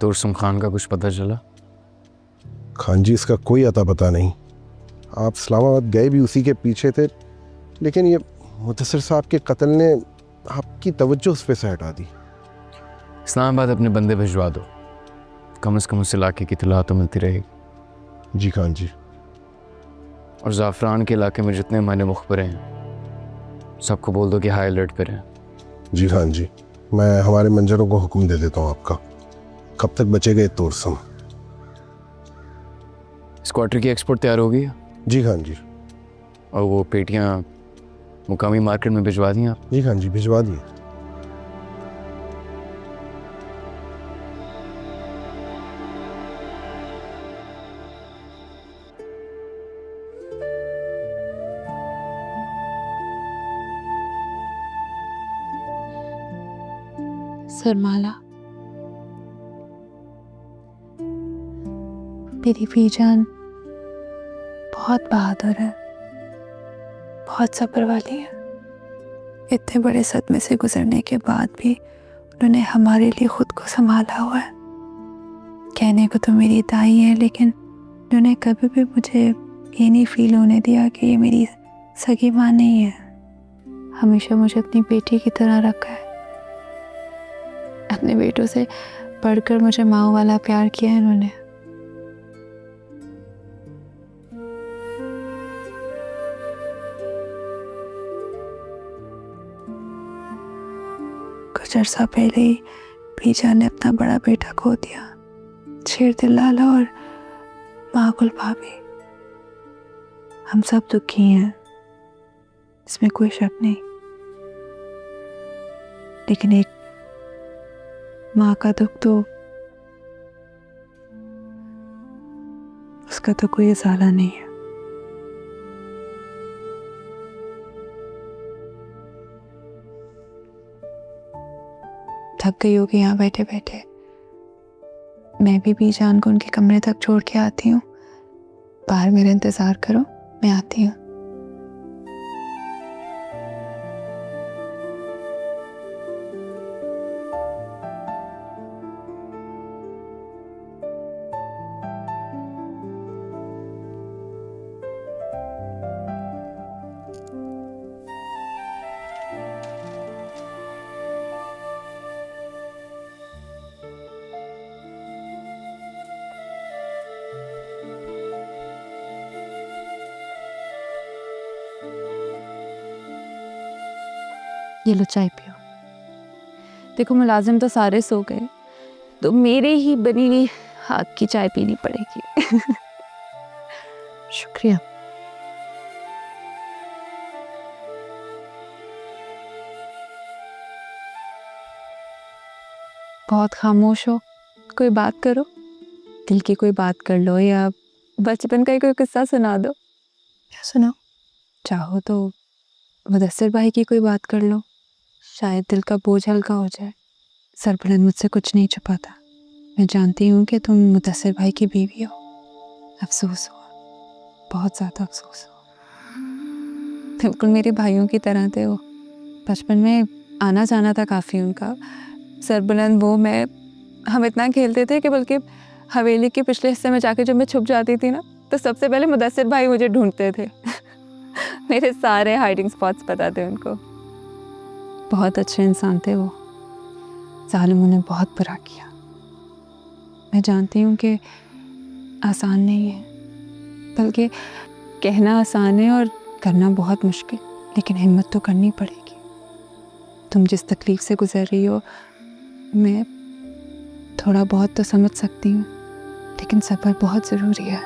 तुरसुम खान का कुछ पता चला? खान जी, इसका कोई अता पता नहीं। आप इस्लामाबाद गए भी उसी के पीछे थे, लेकिन ये मुदस्सिर साहब के कत्ल ने आपकी तवज्जो उस पे से हटा दी। इस्लामाबाद अपने बंदे भिजवा दो, कम से कम उस इलाके की इत्तला तो मिलती रहेगी। जी खान जी। और ज़ाफ़रान के इलाके में जितने हमारे मुखबरे हैं सबको बोल दो कि हाई अलर्ट पर हैं। जी खान जी, मैं हमारे मंजरों को हुक्म दे देता हूँ आपका। कब तक बचेगा ये तुरसुम? इस क्वार्टर की एक्सपोर्ट तैयार हो गई है? जी खान जी। और वो पेटियाँ मुकामी मार्केट में भिजवा दी आप? जी खान जी, भिजवा दिए। सरमाला, मेरी बीजान बहुत बहादुर है, बहुत सब्र वाली है। इतने बड़े सदमे से गुजरने के बाद भी उन्होंने हमारे लिए खुद को संभाला हुआ है। कहने को तो मेरी दाई है, लेकिन उन्होंने कभी भी मुझे ये नहीं फील होने दिया कि ये मेरी सगी माँ नहीं है। हमेशा मुझे अपनी बेटी की तरह रखा है। अपने बेटों से बढ़कर मुझे माँ वाला प्यार किया है इन्होंने। कुछ अर्सा पहले ही बीजा ने अपना बड़ा बेटा खो दिया, शेर दिल लाला और माकुल भाभी। हम सब दुखी हैं, इसमें कोई शक नहीं, लेकिन एक माँ का दुख तो उसका तो कोई इजाला नहीं है। थक गई होगी यहाँ बैठे बैठे। मैं भी बीजान को उनके कमरे तक छोड़ के आती हूँ। बाहर मेरा इंतजार करो, मैं आती हूँ। ये लो चाय पियो। देखो मुलाजिम तो सारे सो गए, तो मेरे ही बनी हुई हाथ की चाय पीनी पड़ेगी। शुक्रिया। बहुत खामोश हो, कोई बात करो। दिल की कोई बात कर लो, या बचपन का ही कोई किस्सा सुना दो। क्या सुनाओ? चाहो तो मुदस्सिर भाई की कोई बात कर लो, शायद दिल का बोझ हल्का हो जाए। सरबुलंद मुझसे कुछ नहीं छुपाता। मैं जानती हूँ कि तुम मुदस्सिर भाई की बीवी हो। अफसोस हुआ, बहुत ज़्यादा अफसोस हुआ। बिल्कुल मेरे भाइयों की तरह थे वो। बचपन में आना जाना था काफ़ी उनका। सरबुलंद, वो, मैं, हम इतना खेलते थे कि बल्कि हवेली के पिछले हिस्से में जाके जब मैं छुप जाती थी ना, तो सबसे पहले मुदस्सिर भाई मुझे ढूंढते थे। मेरे सारे हाइडिंग स्पॉट्स पता थे उनको। बहुत अच्छे इंसान थे वो। जालिमों ने बहुत बुरा किया। मैं जानती हूँ कि आसान नहीं है, बल्कि कहना आसान है और करना बहुत मुश्किल, लेकिन हिम्मत तो करनी पड़ेगी। तुम जिस तकलीफ से गुजर रही हो, मैं थोड़ा बहुत तो समझ सकती हूँ, लेकिन सब्र बहुत ज़रूरी है।